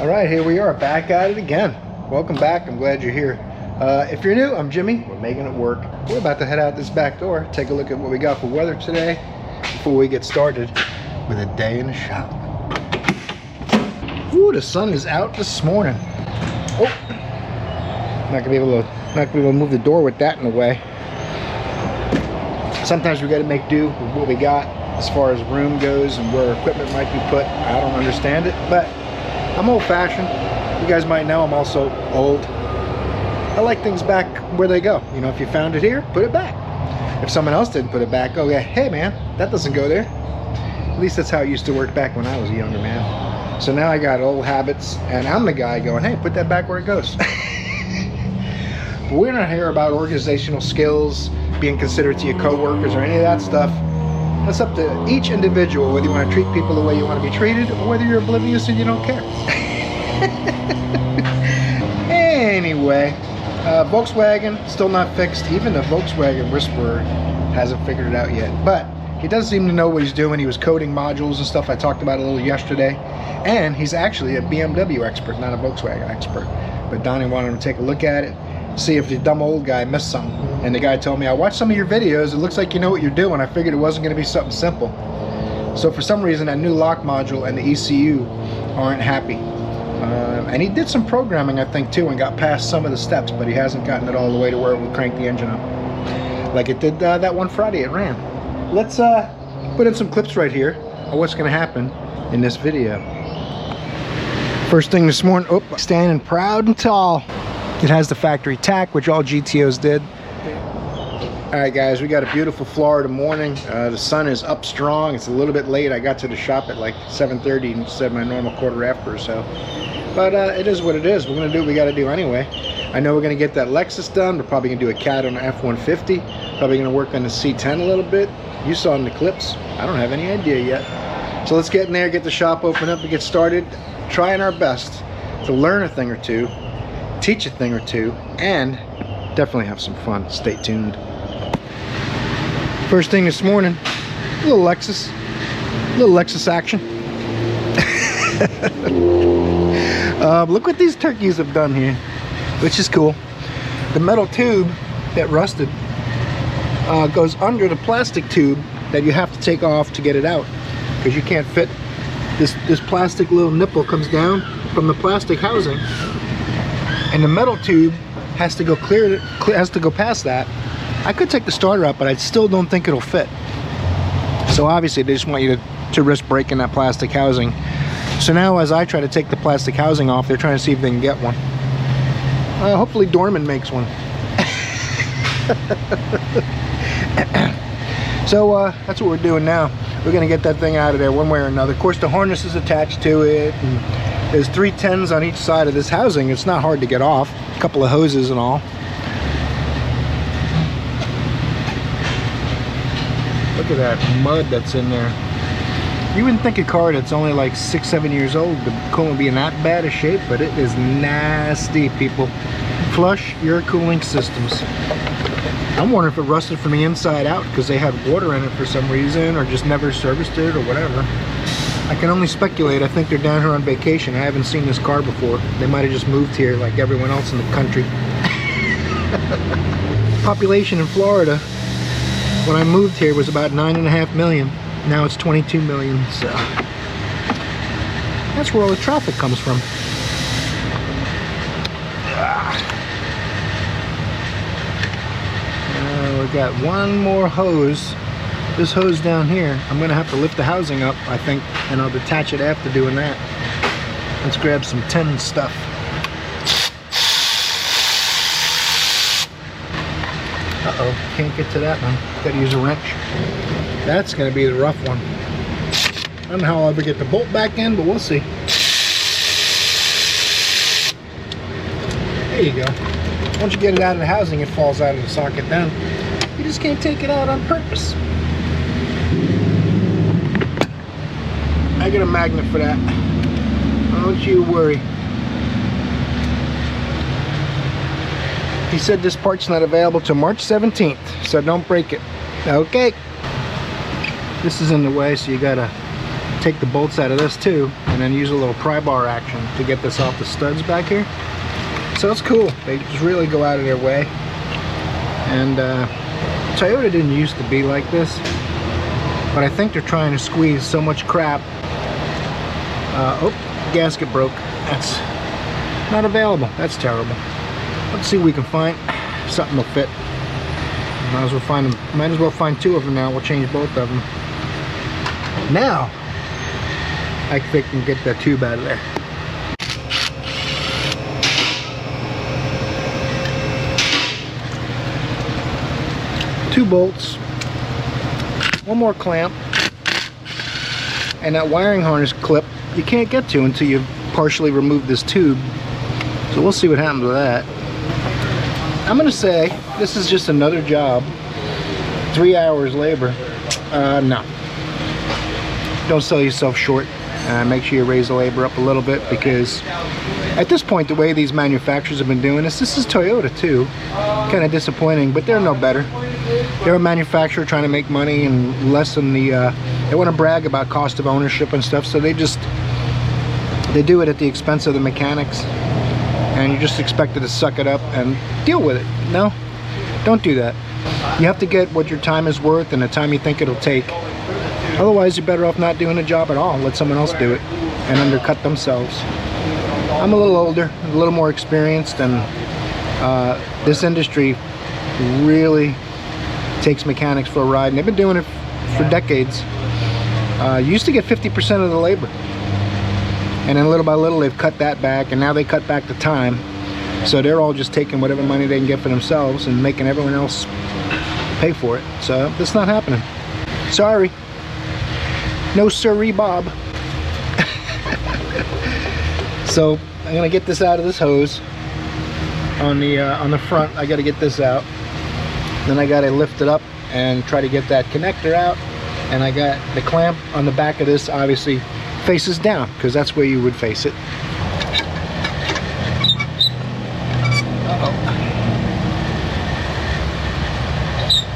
All right, here we are back at it again. Welcome back. I'm glad you're here. If you're new, I'm Jimmy. We're making it work. We're about to head out this back door, take a look at what we got for weather today before we get started with a day in the shop. Ooh, the sun is out this morning. Oh, not gonna be able to move the door with that in the way. Sometimes we got to make do with what we got as far as room goes and where equipment might be put. I don't understand it, but I'm old-fashioned. You guys might know I'm also old. I like things back where they go. You know, if you found it here, put it back. If someone else didn't put it back, oh yeah, hey man, that doesn't go there. At least that's how it used to work back when I was a younger man. So now I got old habits, and I'm the guy going, hey, put that back where it goes. But we're not here about organizational skills, being considerate to your coworkers, or any of that stuff. That's up to each individual, whether you want to treat people the way you want to be treated, or whether you're oblivious and you don't care. Anyway, Volkswagen, still not fixed. Even the Volkswagen whisperer hasn't figured it out yet. But he does seem to know what he's doing. He was coding modules and stuff I talked about a little yesterday. And he's actually a BMW expert, not a Volkswagen expert. But Donnie wanted him to take a look at it, see if the dumb old guy missed something. And the guy told me, I watched some of your videos, it looks like you know what you're doing. I figured it wasn't going to be something simple. So for some reason that new lock module and the ECU aren't happy. And he did some programming, I think, too, and got past some of the steps, but he hasn't gotten it all the way to where it would crank the engine up like it did that one Friday it ran. Let's put in some clips right here of what's going to happen in this video. First thing this morning, standing proud and tall. It has the factory tack, which all GTOs did. Alright guys, we got a beautiful Florida morning. The sun is up strong. It's a little bit late. I got to the shop at like 7:30 instead of my normal quarter after or so. But it is what it is. We're going to do what we got to do anyway. I know we're going to get that Lexus done. We're probably going to do a CAD on the F150. Probably going to work on the C10 a little bit. You saw in the clips. I don't have any idea yet. So let's get in there, get the shop open up and get started. Trying our best to learn a thing or two, teach a thing or two, and definitely have some fun. Stay tuned. First thing this morning, a little Lexus action. Look what these turkeys have done here, which is cool. The metal tube that rusted goes under the plastic tube that you have to take off to get it out, because you can't fit this plastic little nipple comes down from the plastic housing, and the metal tube has to go has to go past that. I could take the starter out, but I still don't think it'll fit. So obviously they just want you to risk breaking that plastic housing. So now as I try to take the plastic housing off, they're trying to see if they can get one. Hopefully Dorman makes one. So that's what we're doing now. We're gonna get that thing out of there one way or another. Of course the harness is attached to it, and there's 3 10s on each side of this housing. It's not hard to get off. A couple of hoses and all. Look at that mud that's in there. You wouldn't think a car that's only like 6-7 years old would be in that bad a shape, but it is nasty, people. Flush your cooling systems. I'm wondering if it rusted from the inside out because they had water in it for some reason, or just never serviced it, or whatever. I can only speculate. I think they're down here on vacation. I haven't seen this car before. They might have just moved here like everyone else in the country. Population in Florida when I moved here was about 9.5 million. Now it's 22 million, so that's where all the traffic comes from. We've got one more hose. This hose down here, I'm gonna have to lift the housing up, I think, and I'll detach it after doing that. Let's grab some 10 stuff. Uh-oh, can't get to that one. Gotta use a wrench. That's gonna be the rough one. I don't know how I'll ever get the bolt back in, but we'll see. There you go. Once you get it out of the housing, it falls out of the socket then. You just can't take it out on purpose. I got a magnet for that. Don't you worry. He said this part's not available till March 17th, so don't break it. Okay. This is in the way, so you gotta take the bolts out of this too, and then use a little pry bar action to get this off the studs back here. So it's cool. They just really go out of their way. And Toyota didn't used to be like this, but I think they're trying to squeeze so much crap. Oh, gasket broke. That's not available. That's terrible. Let's see what we can find. Something will fit. Might as well find them. Might as well find two of them now. We'll change both of them. Now I think I can get that tube out of there. Two bolts, one more clamp, and that wiring harness clip you can't get to until you partially remove this tube. So we'll see what happens with that. I'm gonna say this is just another job. 3 hours labor. No. Don't sell yourself short. Make sure you raise the labor up a little bit, because at this point, the way these manufacturers have been doing this is Toyota too. Kind of disappointing, but they're no better. They're a manufacturer trying to make money and lessen the, they want to brag about cost of ownership and stuff, so they do it at the expense of the mechanics, and you're just expected to suck it up and deal with it. No, don't do that. You have to get what your time is worth and the time you think it'll take. Otherwise, you're better off not doing the job at all. Let someone else do it and undercut themselves. I'm a little older, a little more experienced, and this industry really takes mechanics for a ride, and they've been doing it for decades. You used to get 50% of the labor, and then little by little they've cut that back, and now they cut back the time, so they're all just taking whatever money they can get for themselves and making everyone else pay for it. So that's not happening. Sorry. No sirree, Bob. So I'm gonna get this out of this hose on the front. I got to get this out. Then I got to lift it up and try to get that connector out. And I got the clamp on the back of this, obviously faces down, because that's where you would face it. Uh-oh.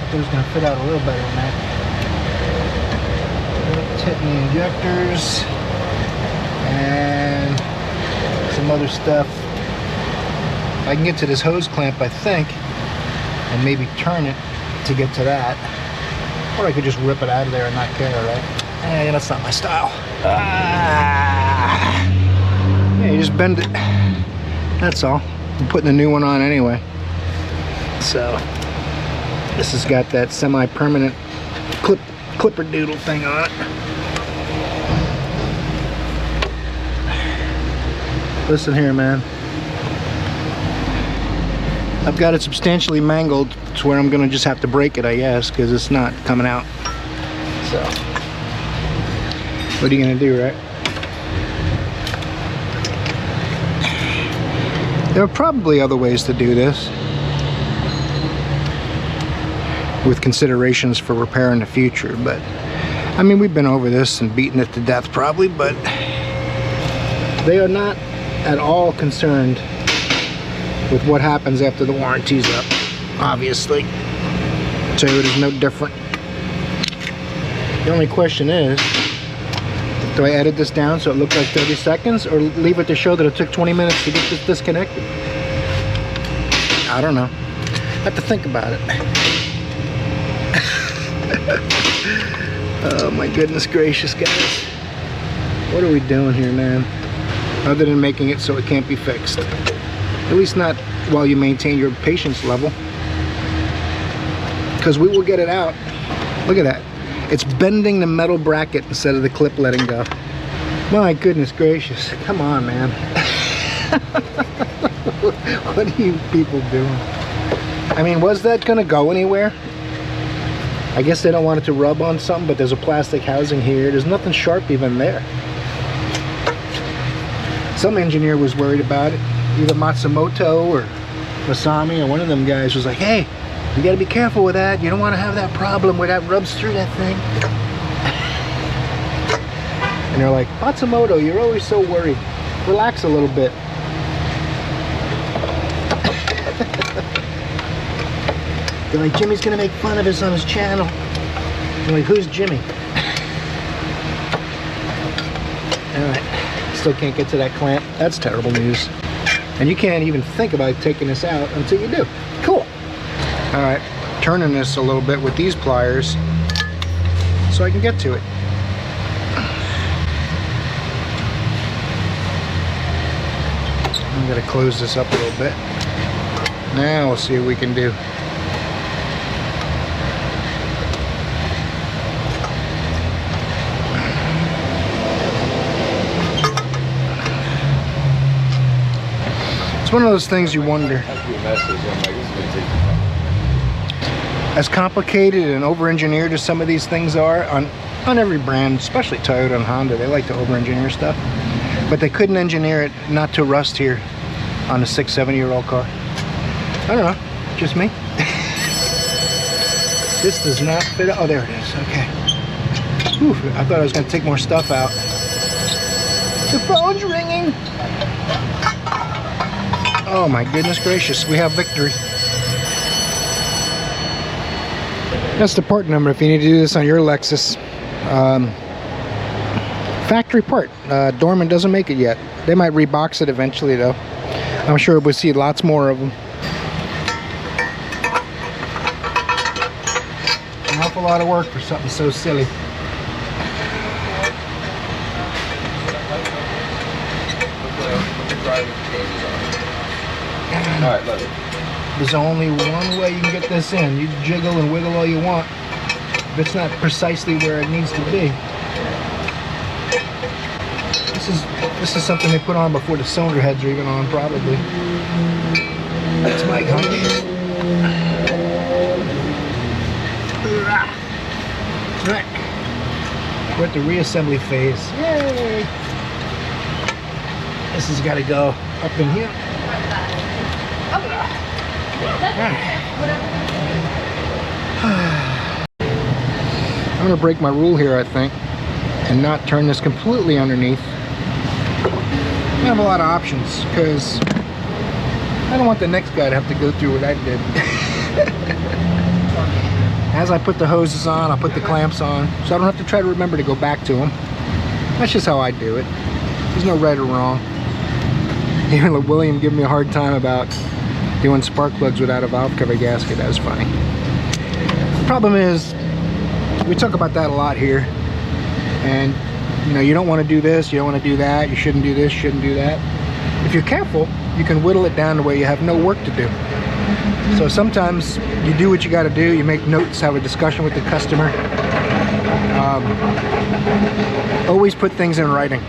I think it's gonna fit out a little better than that. Hitting the injectors and some other stuff. I can get to this hose clamp, I think, and maybe turn it to get to that, or I could just rip it out of there and not care, right? Yeah, that's not my style. Yeah, you just bend it, that's all. I'm putting a new one on anyway. So this has got that semi-permanent clipper doodle thing on it. Listen here, man. I've got it substantially mangled to where I'm gonna just have to break it, I guess, because it's not coming out. So, what are you gonna do, right? There are probably other ways to do this, with considerations for repair in the future, but I mean, we've been over this and beaten it to death probably, but they are not at all concerned with what happens after the warranty's up, obviously. Toyota's no different. The only question is, do I edit this down so it looks like 30 seconds, or leave it to show that it took 20 minutes to get this disconnected? I don't know. I have to think about it. Oh my goodness gracious, guys. What are we doing here, man? Other than making it so it can't be fixed. At least not while you maintain your patience level. Because we will get it out. Look at that. It's bending the metal bracket instead of the clip letting go. My goodness gracious. Come on, man. What are you people doing? I mean, was that gonna go anywhere? I guess they don't want it to rub on something, but there's a plastic housing here. There's nothing sharp even there. Some engineer was worried about it. Either Matsumoto or Masami or one of them guys was like, hey, you gotta be careful with that. You don't want to have that problem where that rubs through that thing. And they're like, Matsumoto, you're always so worried. Relax a little bit. They're like, Jimmy's gonna make fun of us on his channel. I'm like, who's Jimmy? still can't get to that clamp. That's terrible news. And you can't even think about taking this out until you do. Cool. All right, turning this a little bit with these pliers so I can get to it. I'm gonna close this up a little bit. Now we'll see what we can do. It's one of those things you wonder. As complicated and over-engineered as some of these things are on every brand, especially Toyota and Honda, they like to over-engineer stuff. But they couldn't engineer it not to rust here on a 6-7-year-old car. I don't know, just me. This does not fit. Oh, there it is. Okay. Whew, I thought I was going to take more stuff out. The phone's ringing. Oh my goodness gracious, we have victory. That's the part number if you need to do this on your Lexus. Factory part. Dorman doesn't make it yet. They might rebox it eventually though. I'm sure we'll see lots more of them. An awful lot of work for something so silly. Alright, love it. There's only one way you can get this in. You jiggle and wiggle all you want. If it's not precisely where it needs to be. This is something they put on before the cylinder heads are even on, probably. That's my hunch. Right. We're at the reassembly phase. Yay! This has got to go up in here. I'm gonna break my rule here, I think, and not turn this completely underneath. I have a lot of options because I don't want the next guy to have to go through what I did. As I put the hoses on, I'll put the clamps on, so I don't have to try to remember to go back to them. That's just how I do it. There's no right or wrong. Even William gave me a hard time about doing spark plugs without a valve cover gasket. That was funny. The problem is, we talk about that a lot here, and you know, you don't want to do this, you don't want to do that, you shouldn't do this, you shouldn't do that. If you're careful, you can whittle it down to where you have no work to do. So sometimes you do what you got to do, you make notes, have a discussion with the customer. Always put things in writing,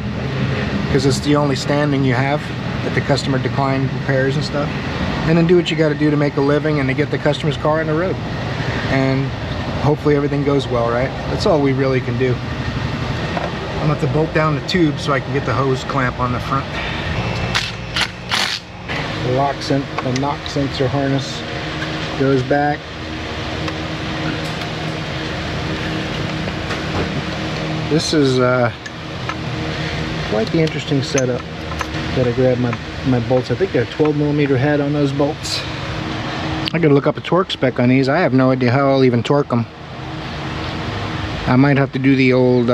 because it's the only standing you have that the customer declined repairs and stuff. And then do what you got to do to make a living and to get the customer's car on the road. And hopefully everything goes well, right? That's all we really can do. I'm going to have to bolt down the tube so I can get the hose clamp on the front. The knock sensor harness goes back. This is quite the interesting setup that I grabbed my bolts. I think they're 12mm head on those bolts. I gotta look up a torque spec on these. I have no idea how I'll even torque them. I might have to do the old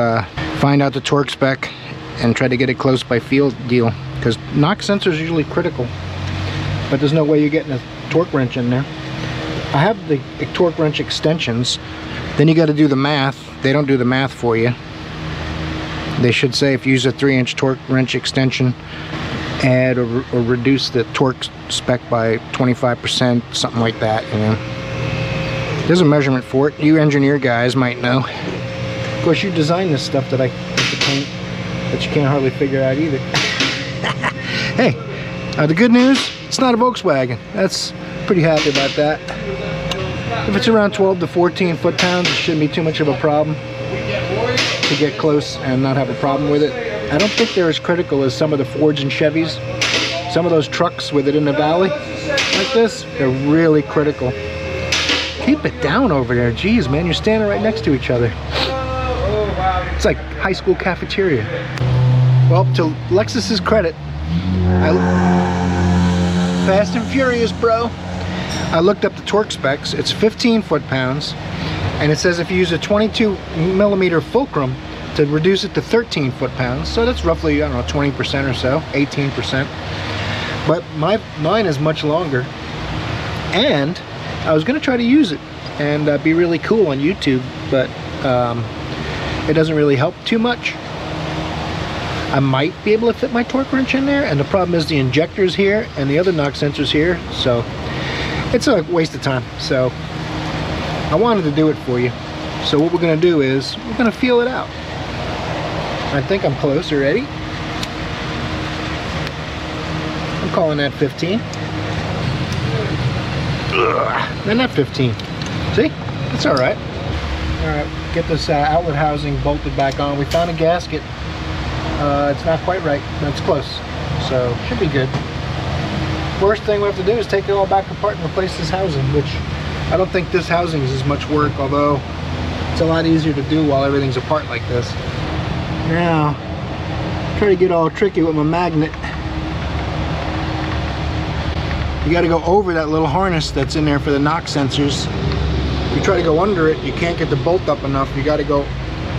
find out the torque spec and try to get it close by feel deal, because knock sensor is usually critical, but there's no way you're getting a torque wrench in there. I have the torque wrench extensions. Then you got to do the math. They don't do the math for you. They should say if you use a 3-inch torque wrench extension, add or reduce the torque spec by 25%, something like that, you know. There's a measurement for it. You engineer guys might know. Of course, you design this stuff that I paint that you can't hardly figure out either. Hey, the good news, it's not a Volkswagen. That's pretty happy about that. If it's around 12 to 14 foot-pounds, it shouldn't be too much of a problem to get close and not have a problem with it. I don't think they're as critical as some of the Fords and Chevys. Some of those trucks with it in the valley like this, they're really critical. Keep it down over there. Jeez, man, you're standing right next to each other. It's like high school cafeteria. Well, to Lexus's credit, Fast and Furious, bro. I looked up the torque specs. It's 15 foot-pounds, and it says if you use a 22mm fulcrum, to reduce it to 13 foot-pounds. So that's roughly, I don't know, 20% or so, 18%. But mine is much longer. And I was going to try to use it and be really cool on YouTube, but it doesn't really help too much. I might be able to fit my torque wrench in there, and the problem is the injector's here and the other knock sensor's here, so it's a waste of time. So I wanted to do it for you. So what we're going to do is we're going to feel it out. I think I'm close already. I'm calling that 15. Then not 15. See? It's all right. All right, get this outlet housing bolted back on. We found a gasket. It's not quite right, but it's close, so should be good. Worst thing we have to do is take it all back apart and replace this housing, which I don't think this housing is as much work, although it's a lot easier to do while everything's apart like this. Now, try to get all tricky with my magnet. You got to go over that little harness that's in there for the knock sensors. If you try to go under it, you can't get the bolt up enough. You got to go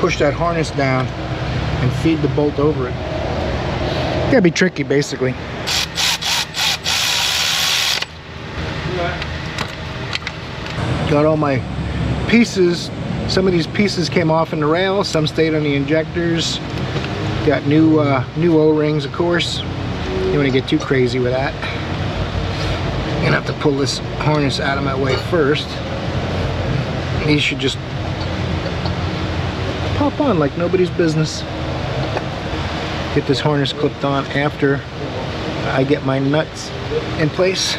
push that harness down and feed the bolt over it. Gotta be tricky, basically. Got all my pieces. Some of these pieces came off in the rail, some stayed on the injectors. Got new O-rings, of course. You don't want to get too crazy with that. I'm gonna have to pull this harness out of my way first. These should just pop on like nobody's business. Get this harness clipped on after I get my nuts in place.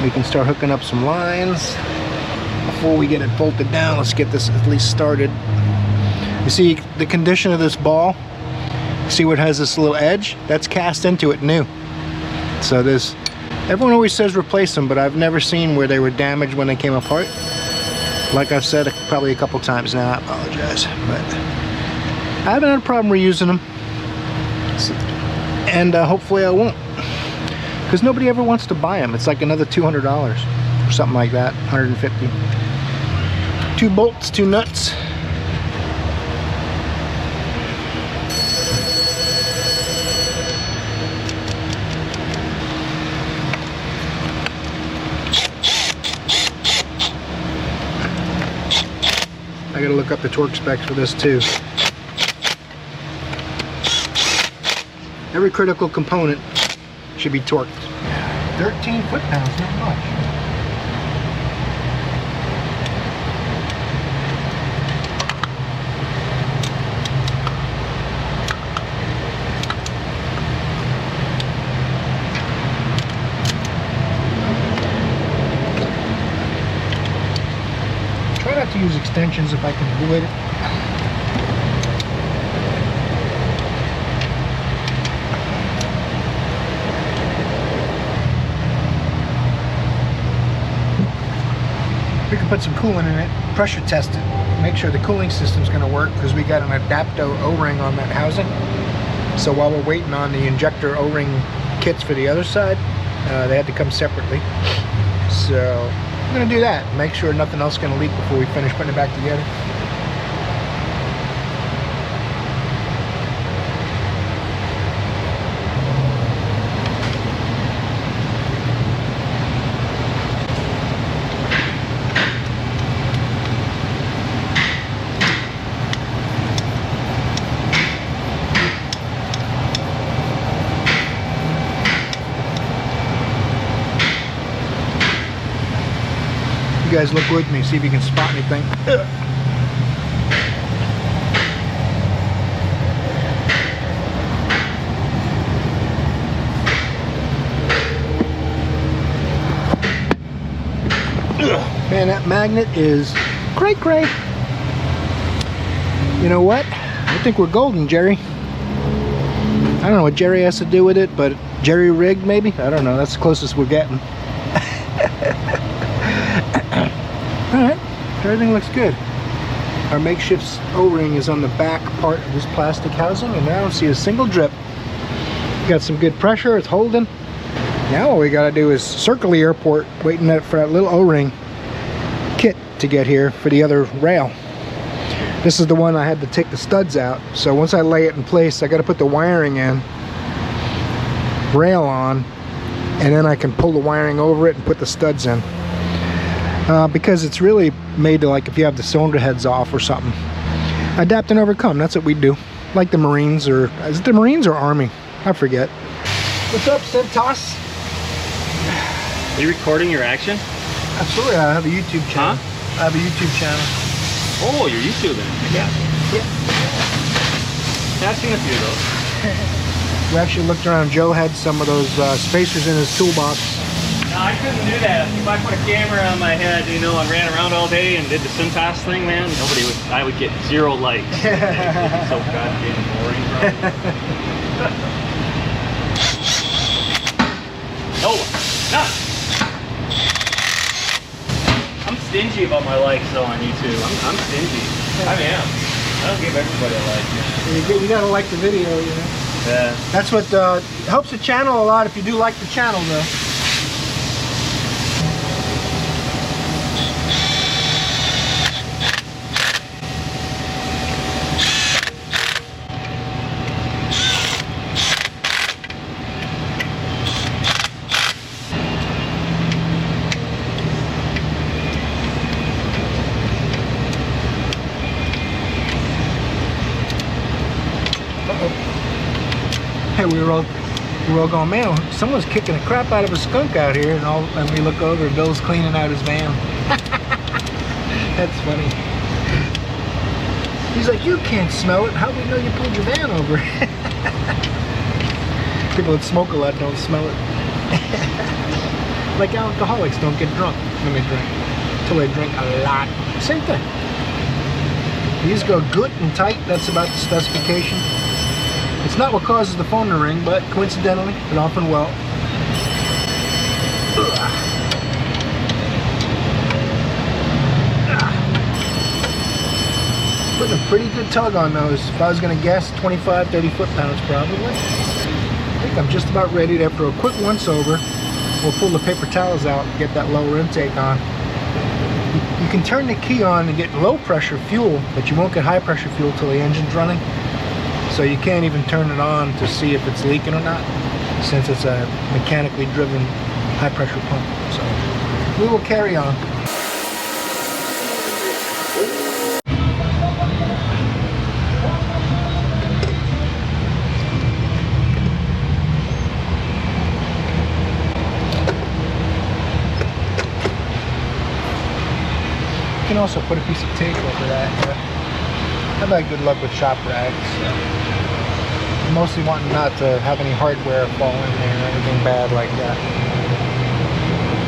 We can start hooking up some lines. Before we get it bolted down, let's get this at least started. You see the condition of this ball? See what has this little edge? That's cast into it new. So there's, everyone always says replace them, but I've never seen where they were damaged when they came apart. Like I've said probably a couple times now, I apologize. But I haven't had a problem reusing them. And hopefully I won't, because nobody ever wants to buy them. It's like another $200 or something like that, 150. 2 bolts, 2 nuts. I gotta look up the torque specs for this too. Every critical component should be torqued. 13 foot-pounds, not much. Try not to use extensions if I can avoid it. We can put some coolant in it, pressure test it, make sure the cooling system's going to work, because we got an Adapto O-ring on that housing. So while we're waiting on the injector O-ring kits for the other side, they had to come separately. So I'm going to do that, make sure nothing else is going to leak before we finish putting it back together. You guys look with me, see if you can spot anything. Man, that magnet is cray. You know what? I think we're golden, Jerry. I don't know what Jerry has to do with it, but jerry rigged maybe? I don't know, that's the closest we're getting. Alright, everything looks good. Our makeshift O-ring is on the back part of this plastic housing, and I don't see a single drip. Got some good pressure, it's holding. Now all we gotta do is circle the airport, waiting for that little O-ring kit to get here for the other rail. This is the one I had to take the studs out. So once I lay it in place, I got to put the wiring in, rail on, and then I can pull the wiring over it and put the studs in. Because it's really made to, like, if you have the cylinder heads off or something. Adapt and overcome, that's what we do. Like the Marines, or is it the Marines or Army? I forget. What's up, Centos? Are you recording your action? Absolutely, I have a YouTube channel. Huh? I have a YouTube channel. Oh, you're YouTubing. Yeah. Yeah. I've seen a few of those. We actually looked around. Joe had some of those spacers in his toolbox. No, I couldn't do that. If I put a camera on my head, you know, and ran around all day and did the Cintas thing, man, I would get 0 likes. It would be so goddamn boring, bro. No, no. I'm stingy about my likes though on YouTube. I'm stingy. I am. I don't give everybody a like. You gotta like the video, you know. Yeah. That's what helps the channel a lot if you do like the channel, though. Hey, we were all going, man, someone's kicking the crap out of a skunk out here, and we look over, Bill's cleaning out his van. That's funny. He's like, you can't smell it. How do we know you pulled your van over? People that smoke a lot don't smell it. Like alcoholics don't get drunk when they drink, until they drink a lot. Same thing. These go good and tight. That's about the specification. It's not what causes the phone to ring, but coincidentally, it often will. Putting a pretty good tug on those. If I was going to guess, 25, 30 foot-pounds probably. I think I'm just about ready to, after a quick once-over, we'll pull the paper towels out and get that lower intake on. You can turn the key on and get low-pressure fuel, but you won't get high-pressure fuel till the engine's running. So you can't even turn it on to see if it's leaking or not, since it's a mechanically driven high pressure pump. So we will carry on. You can also put a piece of tape over that. I've had good luck with shop rags. Mostly wanting not to have any hardware fall in there or anything bad like that.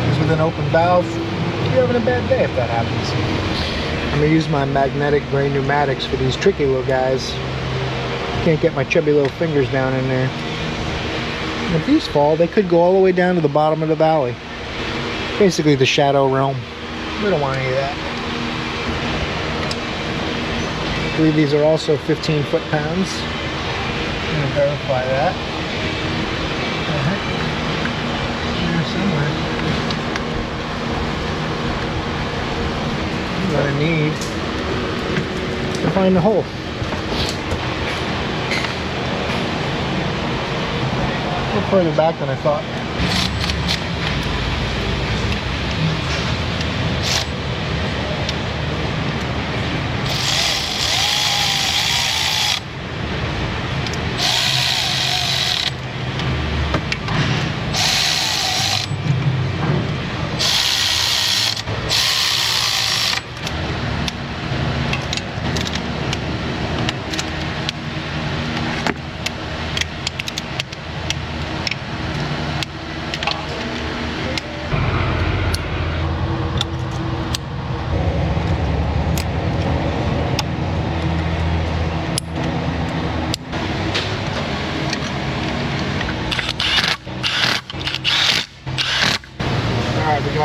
Because with an open valve, you're having a bad day if that happens. I'm going to use my magnetic gray pneumatics for these tricky little guys. Can't get my chubby little fingers down in there. And if these fall, they could go all the way down to the bottom of the valley. Basically the shadow realm. We don't want any of that. I believe these are also 15 foot-pounds. I'm going to verify that. There somewhere. I'm going to need to find the hole. A little further back than I thought. We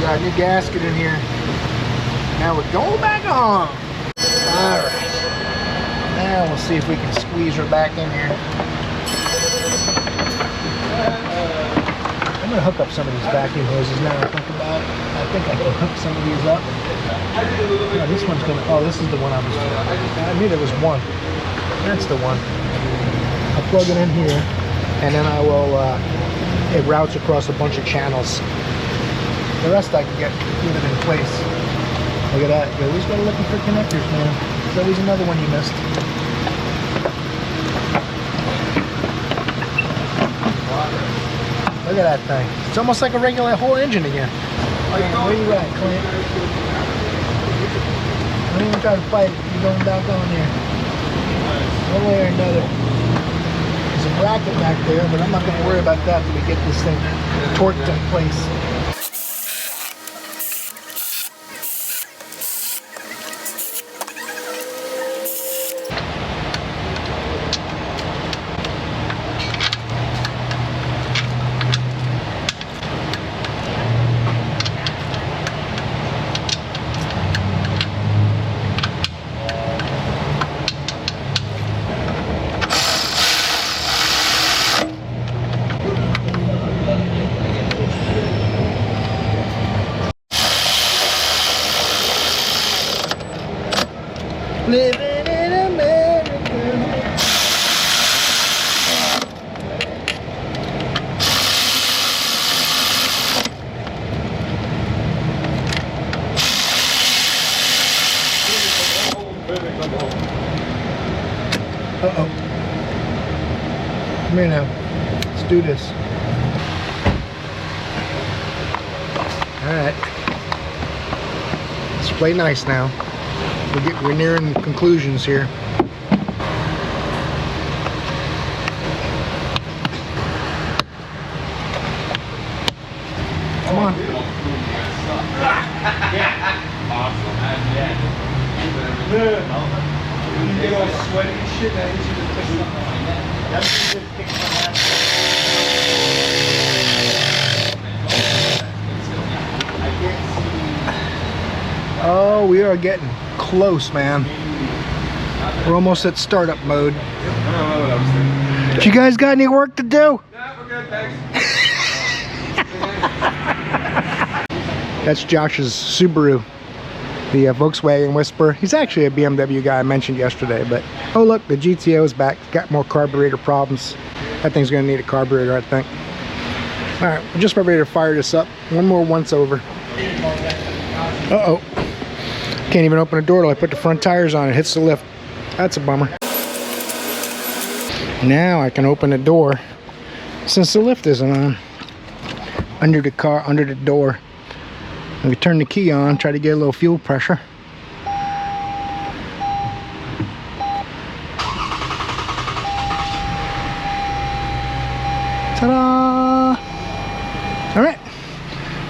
got a new gasket in here. Now we're going back home. Alright. Now we'll see if we can squeeze her back in here. I gonna hook up some of these vacuum hoses now I think about it. I think I can hook some of these up. Oh, this one's gonna, oh, this is the one I was doing. I knew there was one. That's the one. I'll plug it in here, and then I will, it routes across a bunch of channels. The rest I can get it in place. Look at that. You always gotta looking for connectors, man. There's always another one you missed. Look at that thing. It's almost like a regular whole engine again. Where you at, Clint? Don't even try to fight it. You're going back on there. One way or another. There's a bracket back there, but I'm not going to worry about that until we get this thing torqued in place. Living in America. Uh-oh. Come here now. Let's do this. Alright. Let's play nice now. We're nearing conclusions here. Come on. You all sweaty and shit. I need you to pick Oh, we are getting close, man. We're almost at startup mode. You guys got any work to do? Yeah, we're good, thanks. That's Josh's Subaru, the Volkswagen Whisperer. He's actually a BMW guy I mentioned yesterday, but oh look, the GTO is back. Got more carburetor problems. That thing's gonna need a carburetor, I think. All right, we're just about ready to fire this up. One more once over. Uh-oh. Can't even open the door till I put the front tires on. It hits the lift. That's a bummer. Now I can open the door since the lift isn't on. Under the car, under the door. And we turn the key on, try to get a little fuel pressure. Ta-da! All right.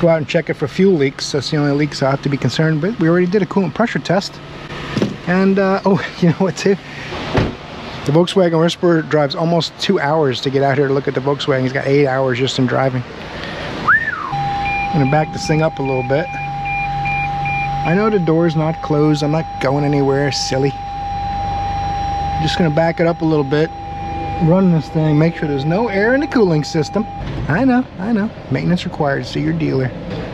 Go out and check it for fuel leaks. That's the only leaks I have to be concerned with. We already did a coolant pressure test. And, oh, you know what too? The Volkswagen Whisperer drives almost 2 hours to get out here to look at the Volkswagen. He's got 8 hours just in driving. I'm gonna back this thing up a little bit. I know the door's not closed. I'm not going anywhere, silly. I'm just gonna back it up a little bit. Run this thing, make sure there's no air in the cooling system. I know. Maintenance required, see your dealer.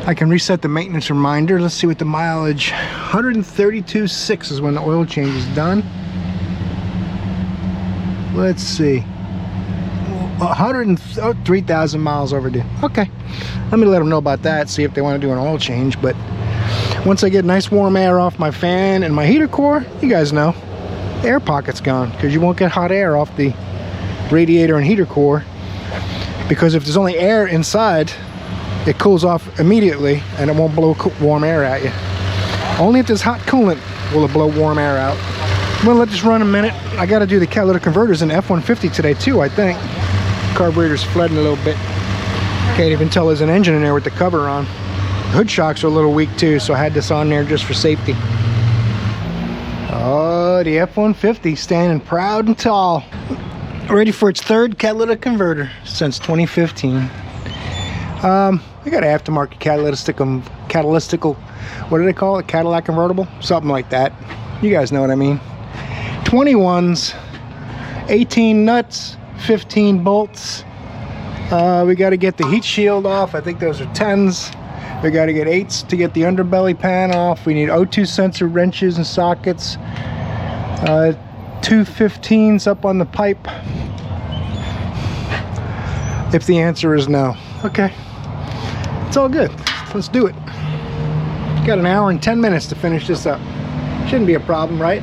I can reset the maintenance reminder. Let's see what the mileage. 132.6 is when the oil change is done. Let's see. 3,000 miles overdue. Okay, let me let them know about that, see if they want to do an oil change. But once I get nice warm air off my fan and my heater core, you guys know, the air pocket's gone, because you won't get hot air off the radiator and heater core, because if there's only air inside, it cools off immediately and it won't blow warm air at you. Only if there's hot coolant will it blow warm air out. I'm gonna let this run a minute. I gotta do the catalytic converters in the F150 today too, I think. Carburetor's flooding a little bit. Can't even tell there's an engine in there with the cover on. The hood shocks are a little weak too, so I had this on there just for safety. Oh, the F150 standing proud and tall. Ready for its third catalytic converter since 2015. I got an aftermarket catalytical, what do they call it? Cadillac convertible? Something like that. You guys know what I mean. 21s, 18 nuts, 15 bolts, We got to get the heat shield off. I think those are 10s. We got to get 8s to get the underbelly pan off. We need O2 sensor wrenches and sockets. 2 15s up on the pipe. If the answer is no. Okay. It's all good. Let's do it. Got an hour and 10 minutes to finish this up. Shouldn't be a problem, right?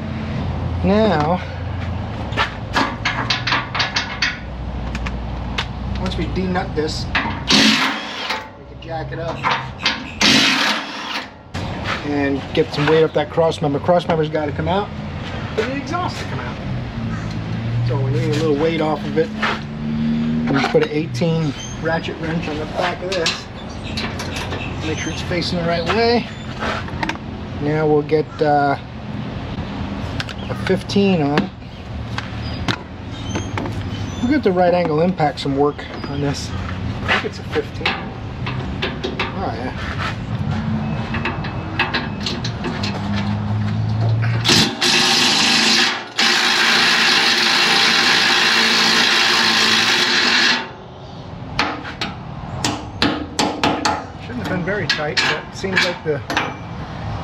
Now, once we denut this, we can jack it up and get some weight up that cross member. Cross member's got to come out for the exhaust to come out. So we need a little weight off of it. We put an 18 ratchet wrench on the back of this. Make sure it's facing the right way. Now we'll get a 15 on it. We'll get the right angle impact some work on this. I think it's a 15. Oh yeah. Very tight, but it seems like the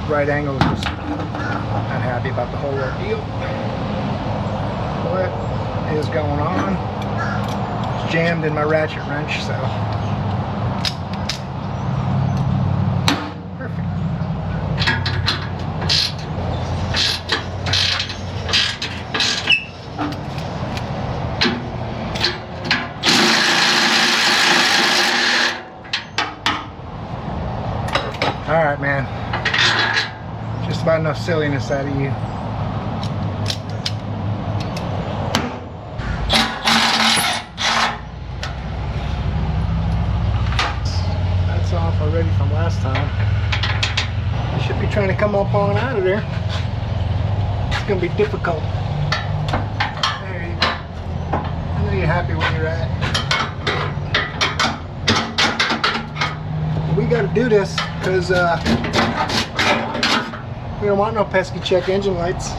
right angle is just not happy about the whole ordeal. What is going on? It's jammed in my ratchet wrench, so perfect. Alright, man. Just about enough silliness out of you. That's off already from last time. You should be trying to come up on out of there. It's going to be difficult. There you go. I know you're happy where you're at. We got to do this because we don't want no pesky check engine lights.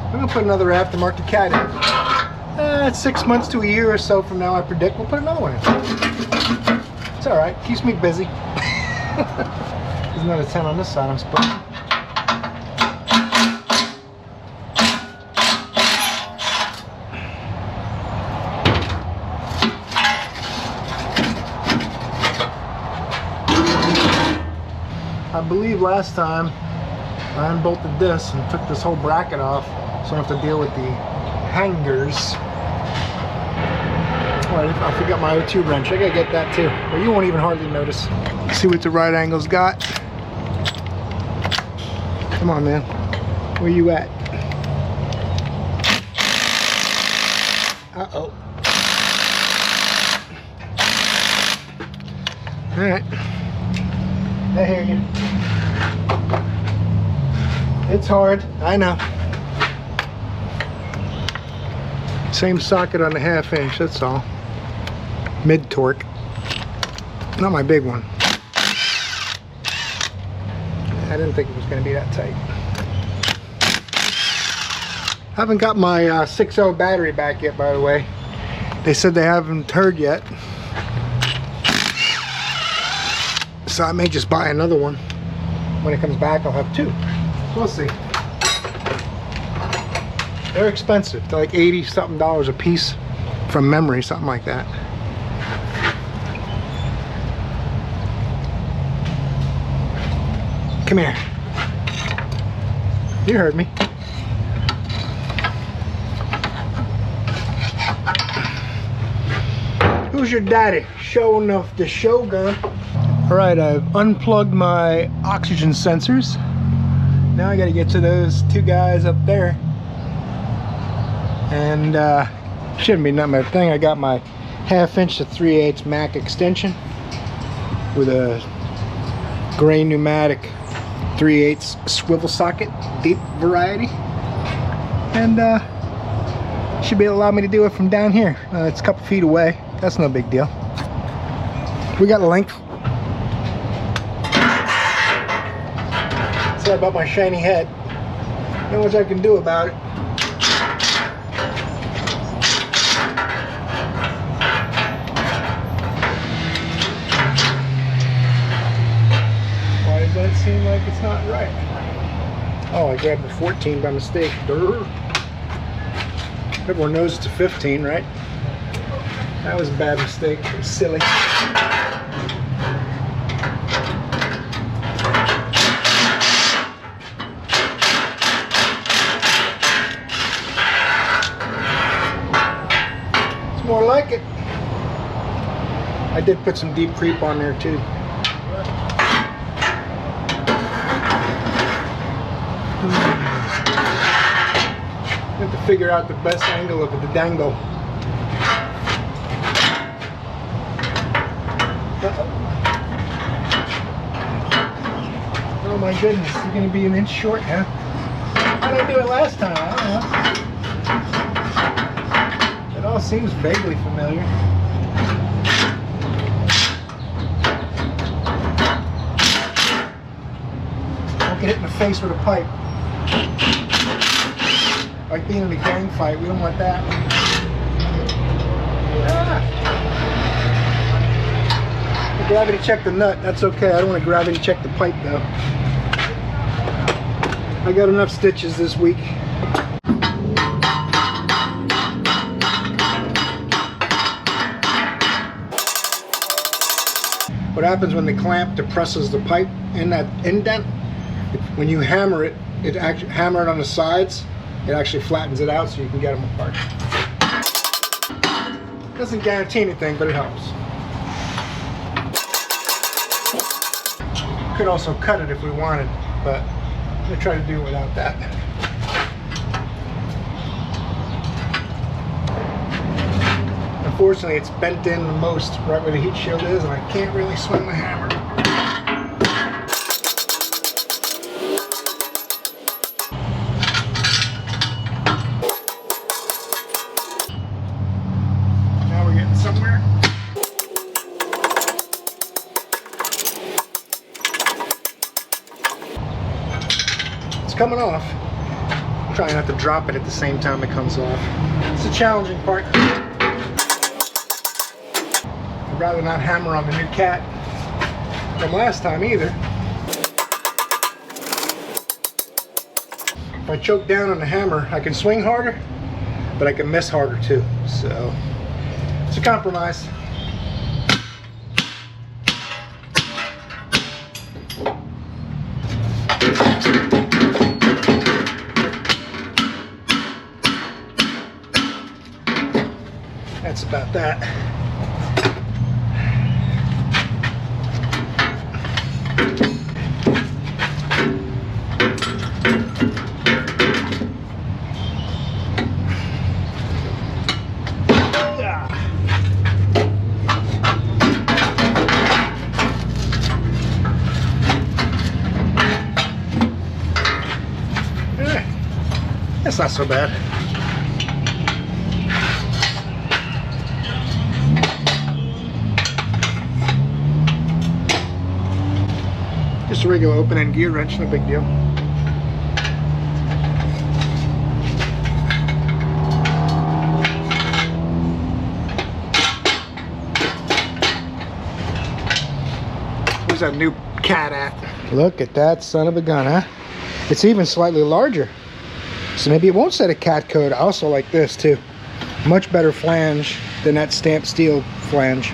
We're going to put another aftermarket cat in. 6 months to a year or so from now, I predict, we'll put another one in. It's alright, keeps me busy. There's another 10 on this side I'm splitting. I believe last time I unbolted this and took this whole bracket off, so I don't have to deal with the hangers. Alright, I forgot my O2 wrench. I gotta get that too. Well, you won't even hardly notice. See what the right angle's got. Come on, man. Where you at? Uh-oh. Alright. I hear you. It's hard, I know. Same socket on the 1/2 inch, that's all. Mid torque. Not my big one. I didn't think it was going to be that tight. Haven't got my 6.0 battery back yet, by the way. They said they haven't heard yet. So I may just buy another one. When it comes back, I'll have 2. We'll see. They're expensive. They're like $80-something a piece from memory, something like that. Come here. You heard me. Who's your daddy? Showing off the Shogun. Alright, I've unplugged my oxygen sensors. Now I gotta get to those 2 guys up there. And shouldn't be nothing but a thing. I got my 1/2 inch to 3/8 Mac extension with a gray pneumatic 3/8 swivel socket, deep variety. And should be able to allow me to do it from down here. It's a couple feet away. That's no big deal. We got length. Sorry about my shiny head. Not much I can do about it. not right. Oh, I grabbed the 14 by mistake. Durr. Everyone knows it's a 15, right? That was a bad mistake. It was silly. It's more like it. I did put some deep creep on there too. Have to figure out the best angle of the dangle. Oh my goodness, you're going to be an inch short now. How did I do it last time? I don't know. It all seems vaguely familiar. Don't get hit in the face with a pipe. Like being in a gang fight, we don't want that. Ah. Gravity check the nut, that's okay. I don't want to gravity check the pipe though. I got enough stitches this week. What happens when the clamp depresses the pipe in that indent? When you hammer it, hammer it on the sides, it actually flattens it out so you can get them apart. Doesn't guarantee anything, but it helps. Could also cut it if we wanted, but I'm going to try to do it without that. Unfortunately, it's bent in the most right where the heat shield is, and I can't really swing the hammer. Now we're getting somewhere. It's coming off. I'm trying not to drop it at the same time it comes off. It's a challenging part. I'd rather not hammer on the new cat from last time either. If I choke down on the hammer, I can swing harder, but I can miss harder too. So it's a compromise. That's about that. That's not so bad. Just a regular open-end gear wrench, no big deal. Where's that new cat at? Look at that son of a gun, huh? It's even slightly larger. So maybe it won't set a cat code. I also like this too. Much better flange than that stamped steel flange.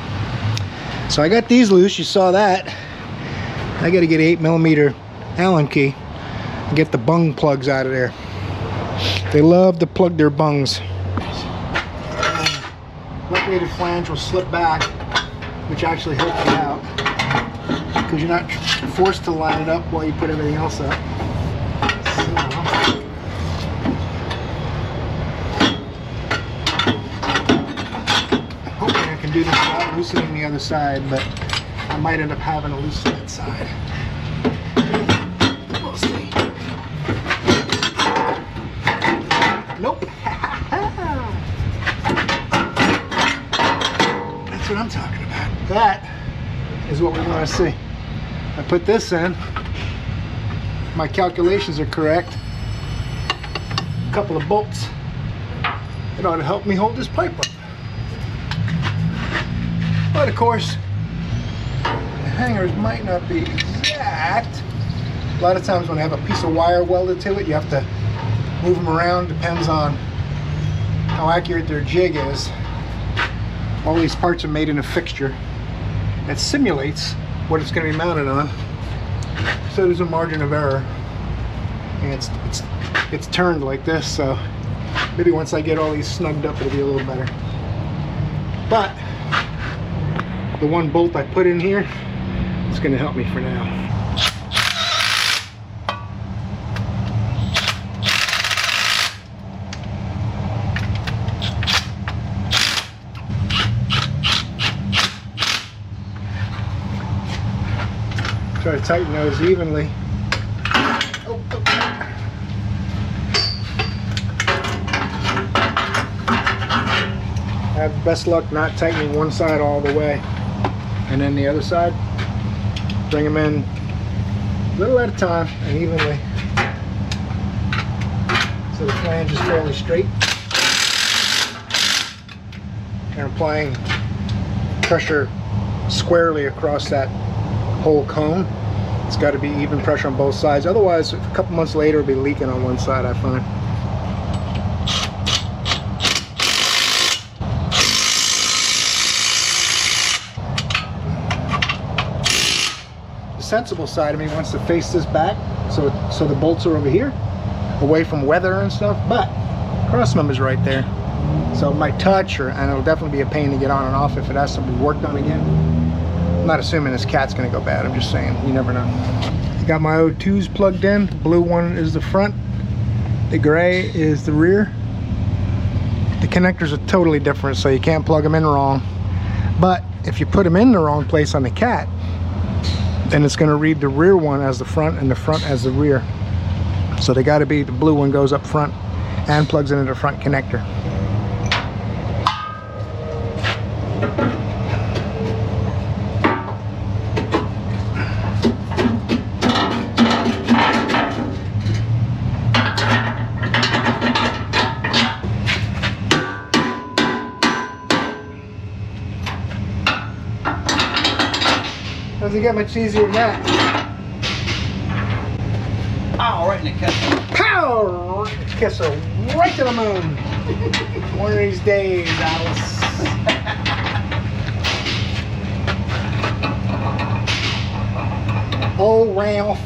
So I got these loose, you saw that. I gotta get 8mm Allen key and get the bung plugs out of there. They love to plug their bungs. Luckily the flange will slip back, which actually helps you out, because you're not forced to line it up while you put everything else up. Do this without loosening the other side, but I might end up having to loosen that side. We'll see. Nope. That's what I'm talking about. That is what we want to see. I put this in. My calculations are correct. A couple of bolts. It ought to help me hold this pipe up. But of course, the hangers might not be exact, A lot of times when I have a piece of wire welded to it, you have to move them around. Depends on how accurate their jig is. All these parts are made in a fixture that simulates what it's going to be mounted on. So there's a margin of error. And it's turned like this, so maybe once I get all these snugged up, it'll be a little better. But the one bolt I put in here is going to help me for now. Try to tighten those evenly. Oh, oh. I have the best luck not tightening one side all the way, and then the other side. Bring them in a little at a time and evenly, so the flange is fairly straight. And applying pressure squarely across that whole cone. It's got to be even pressure on both sides, otherwise a couple months later it'll be leaking on one side, I find. The sensible side of me wants to face this back, so the bolts are over here, away from weather and stuff, but cross members right there, so it might touch, and it'll definitely be a pain to get on and off if it has to be worked on again. I'm not assuming this cat's gonna go bad, I'm just saying, you never know. Got my O2s plugged in. The blue one is the front, the gray is the rear. The connectors are totally different, so you can't plug them in wrong. But if you put them in the wrong place on the cat, then it's gonna read the rear one as the front and the front as the rear. So they gotta be, the blue one goes up front and plugs into the front connector. Doesn't get much easier than that. Pow, right in the kiss. Pow! Kiss her right to the moon. One of these days, Alice. Oh, Ralph.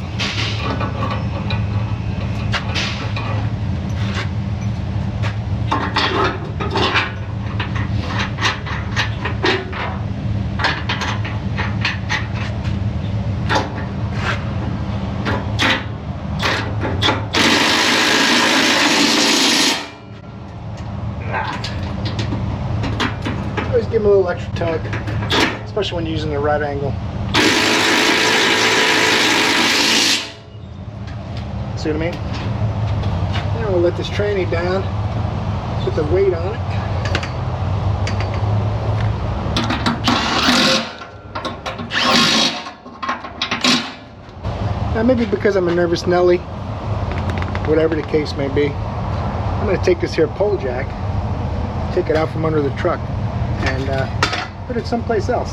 Always give them a little extra tug, especially when using the right angle. See what I mean? Now we'll let this tranny down, put the weight on it. Now maybe because I'm a nervous Nelly, whatever the case may be, I'm going to take this here pole jack, take it out from under the truck, and put it someplace else.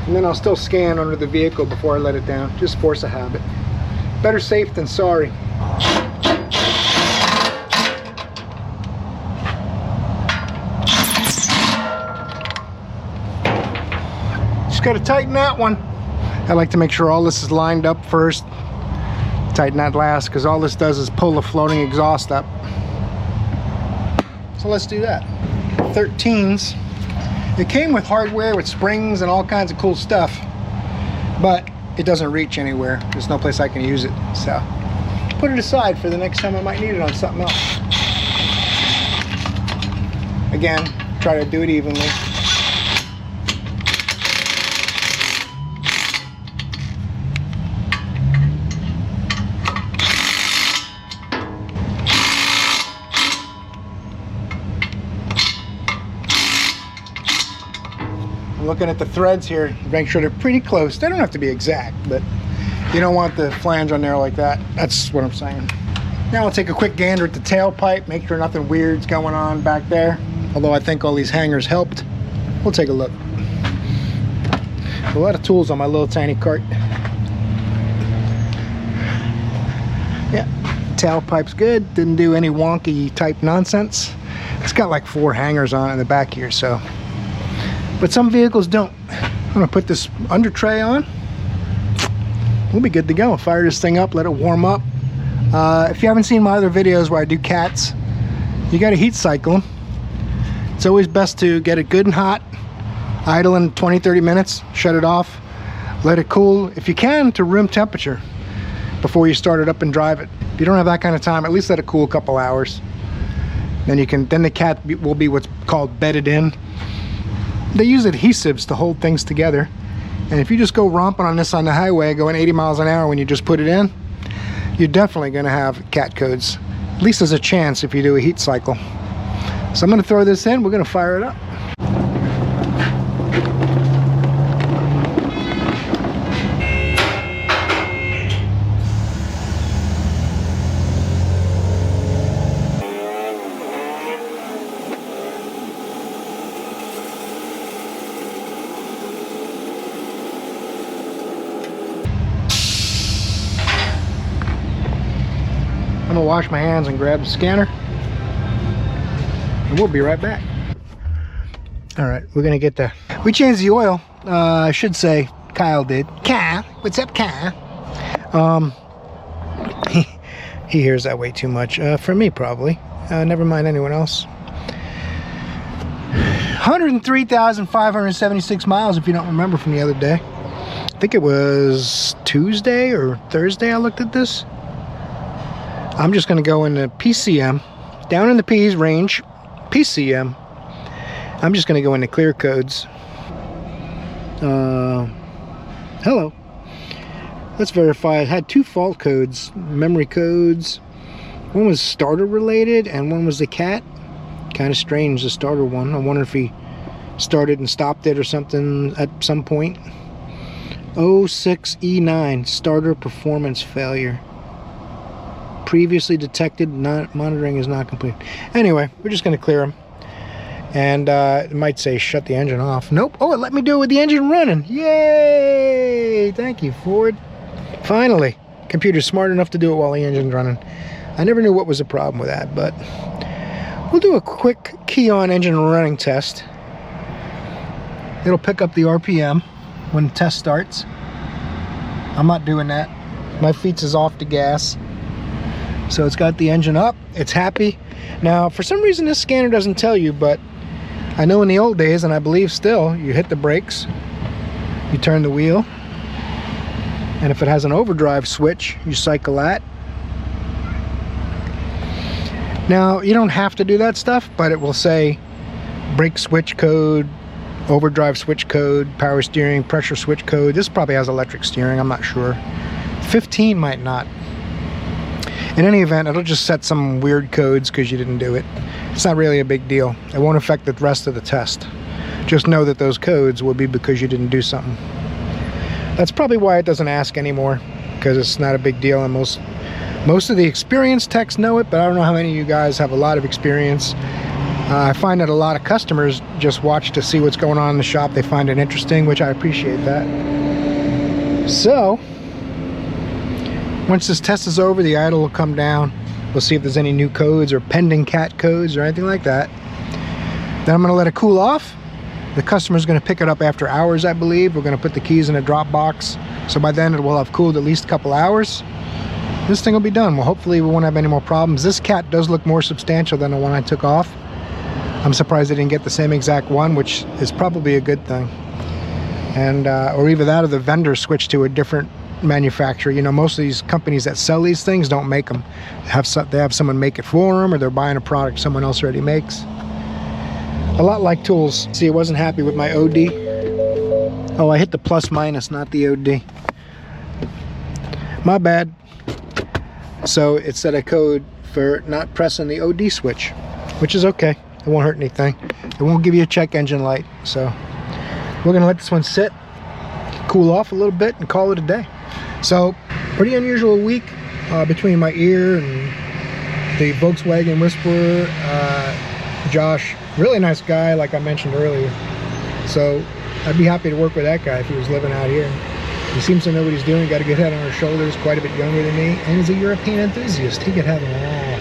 And then I'll still scan under the vehicle before I let it down. Just force a habit. Better safe than sorry. Just got to tighten that one. I like to make sure all this is lined up first. Tighten that last, because all this does is pull the floating exhaust up. So let's do that. 13s. It came with hardware, with springs and all kinds of cool stuff, but it doesn't reach anywhere. There's no place I can use it. So put it aside for the next time I might need it on something else. Again, try to do it evenly. Looking at the threads here, make sure they're pretty close. They don't have to be exact, but you don't want the flange on there like that. That's what I'm saying. Now I'll take a quick gander at the tailpipe, make sure nothing weird's going on back there. Although I think all these hangers helped. We'll take a look. A lot of tools on my little tiny cart. Yeah, tailpipe's good. Didn't do any wonky type nonsense. It's got like 4 hangers on it in the back here, so. But some vehicles don't. I'm gonna put this under tray on. We'll be good to go. Fire this thing up, let it warm up. If you haven't seen my other videos where I do cats, you gotta heat cycle them. It's always best to get it good and hot, idle in 20-30 minutes, shut it off, let it cool, if you can, to room temperature before you start it up and drive it. If you don't have that kind of time, at least let it cool a couple hours. Then the cat will be what's called bedded in. They use adhesives to hold things together. And if you just go romping on this on the highway, going 80 miles an hour when you just put it in, you're definitely gonna have cat codes. At least there's a chance if you do a heat cycle. So I'm gonna throw this in, we're gonna fire it up. I'm gonna wash my hands and grab the scanner, and we'll be right back. All right, we're gonna get the, we changed the oil. I should say Kyle did. Kyle, what's up, Kyle? He hears that way too much. For me, probably. Never mind anyone else. 103,576 miles, if you don't remember from the other day. I think it was Tuesday or Thursday I looked at this. I'm just going to go into PCM, down in the P's range, PCM. I'm just going to go into clear codes. Hello. Let's verify. It had 2 fault codes, memory codes. One was starter related and one was the cat. Kind of strange, the starter one. I wonder if he started and stopped it or something at some point. 06E9, starter performance failure. Previously detected, monitoring is not complete. Anyway, we're just going to clear them. And it might say shut the engine off. Nope. Oh, it let me do it with the engine running. Yay! Thank you, Ford. Finally, computer's smart enough to do it while the engine's running. I never knew what was the problem with that, but we'll do a quick key on engine running test. It'll pick up the RPM when the test starts. I'm not doing that. My feet is off the gas. So it's got the engine up, it's happy. Now, for some reason this scanner doesn't tell you, but I know in the old days, and I believe still, you hit the brakes, you turn the wheel, and if it has an overdrive switch, you cycle that. Now, you don't have to do that stuff, but it will say brake switch code, overdrive switch code, power steering, pressure switch code. This probably has electric steering, I'm not sure. 15 might not. In any event, it'll just set some weird codes because you didn't do it. It's not really a big deal. It won't affect the rest of the test. Just know that those codes will be because you didn't do something. That's probably why it doesn't ask anymore, because it's not a big deal, and most of the experienced techs know it, but I don't know how many of you guys have a lot of experience. I find that a lot of customers just watch to see what's going on in the shop. They find it interesting, which I appreciate that. So once this test is over, the idle will come down. We'll see if there's any new codes or pending cat codes or anything like that. Then I'm going to let it cool off. The customer's going to pick it up after hours, I believe. We're going to put the keys in a drop box. So by then it will have cooled at least a couple hours. This thing will be done. Well, hopefully we won't have any more problems. This cat does look more substantial than the one I took off. I'm surprised I didn't get the same exact one, which is probably a good thing. And or either that or the vendor switched to a different manufacturer. You know, most of these companies that sell these things don't make them. They have someone make it for them, or they're buying a product someone else already makes. A lot like tools. See, I wasn't happy with my OD. Oh, I hit the plus minus, not the OD. My bad. So it set a code for not pressing the OD switch, which is okay. It won't hurt anything. It won't give you a check engine light. So we're gonna let this one sit, cool off a little bit, and call it a day. So pretty unusual week between my ear and the Volkswagen Whisperer. Josh, really nice guy, like I mentioned earlier. So I'd be happy to work with that guy if he was living out here. He seems to know what he's doing, got a good head on his shoulders, quite a bit younger than me, and he's a European enthusiast. He could have them all.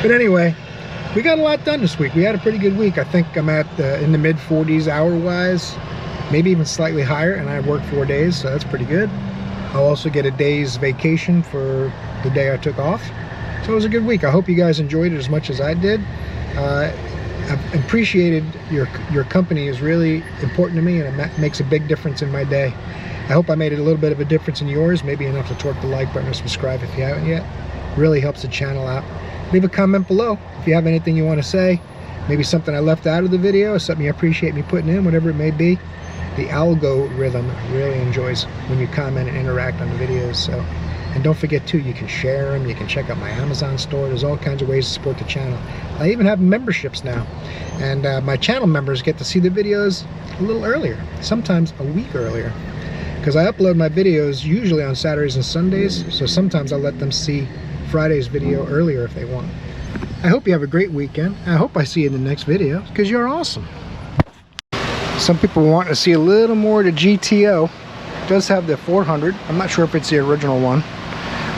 But anyway, we got a lot done this week. We had a pretty good week. I think I'm at in the mid 40s hour-wise, maybe even slightly higher, and I worked 4 days, so that's pretty good. I'll also get a day's vacation for the day I took off. So it was a good week. I hope you guys enjoyed it as much as I did. I've appreciated your company is really important to me, and it makes a big difference in my day. I hope I made it a little bit of a difference in yours, maybe enough to torque the like button or subscribe if you haven't yet. Really helps the channel out. Leave a comment below if you have anything you want to say, maybe something I left out of the video, something you appreciate me putting in, whatever it may be. The algorithm really enjoys when you comment and interact on the videos. So, and don't forget too, you can share them, you can check out my Amazon store. There's all kinds of ways to support the channel. I even have memberships now, and my channel members get to see the videos a little earlier, sometimes a week earlier, because I upload my videos usually on Saturdays and Sundays, so sometimes I'll let them see Friday's video earlier if they want. I hope you have a great weekend. I hope I see you in the next video, because you're awesome. Some people want to see a little more of the GTO. It does have the 400. I'm not sure if it's the original one,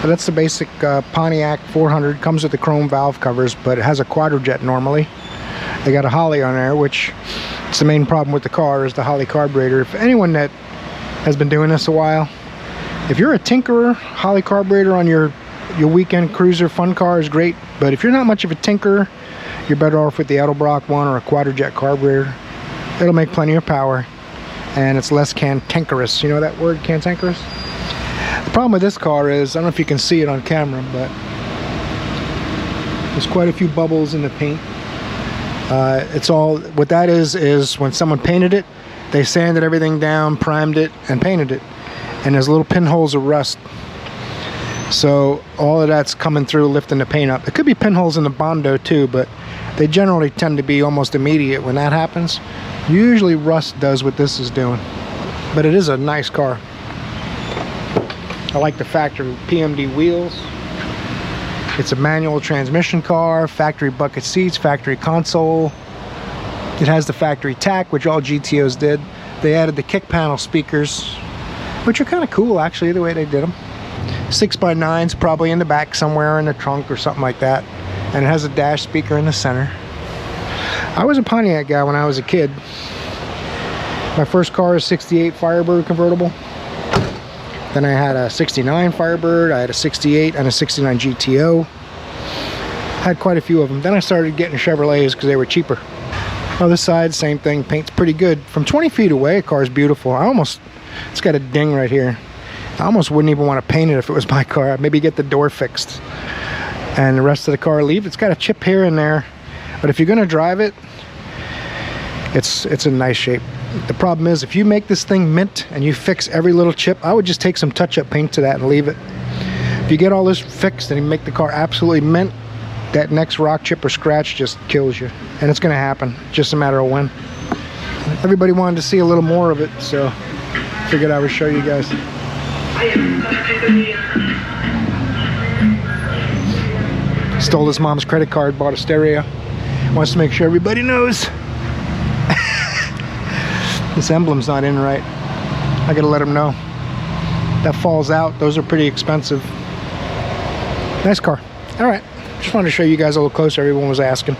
but that's the basic Pontiac 400. Comes with the chrome valve covers, but it has a quadrijet normally. They got a Holley on there, which is the main problem with the car, is the Holley carburetor. If anyone that has been doing this a while, if you're a tinkerer, Holley carburetor on your weekend cruiser fun car is great, but if you're not much of a tinkerer, you're better off with the Edelbrock one or a quadrijet carburetor. It'll make plenty of power, and it's less cantankerous. You know that word, cantankerous? The problem with this car is, I don't know if you can see it on camera, but there's quite a few bubbles in the paint. It's all, what that is when someone painted it, they sanded everything down, primed it, and painted it. And there's little pinholes of rust. So all of that's coming through, lifting the paint up. There could be pinholes in the Bondo too, but they generally tend to be almost immediate when that happens. Usually rust does what this is doing, but it is a nice car. I like the factory PMD wheels. It's a manual transmission car, factory bucket seats, factory console. It has the factory tack, which all GTOs did. They added the kick panel speakers, which are kind of cool actually, the way they did them. 6x9s probably in the back somewhere in the trunk or something like that, and it has a dash speaker in the center. I was a Pontiac guy when I was a kid. My first car is 68 Firebird convertible. Then I had a 69 Firebird, I had a 68 and a 69 GTO. Had quite a few of them. Then I started getting Chevrolets because they were cheaper. Other side, same thing, paint's pretty good. From 20 feet away, a car is beautiful. It's got a ding right here. I almost wouldn't even want to paint it if it was my car. I'd maybe get the door fixed and the rest of the car leave. It's got a chip here and there, but if you're going to drive it, it's in nice shape. The problem is, if you make this thing mint and you fix every little chip, I would just take some touch-up paint to that and leave it. If you get all this fixed and you make the car absolutely mint, that next rock, chip, or scratch just kills you. And it's going to happen, just a matter of when. Everybody wanted to see a little more of it, so figured I would show you guys. Stole his mom's credit card, bought a stereo. Wants to make sure everybody knows. This emblem's not in right. I gotta let him know. That falls out. Those are pretty expensive. Nice car. All right. Just wanted to show you guys a little closer. Everyone was asking.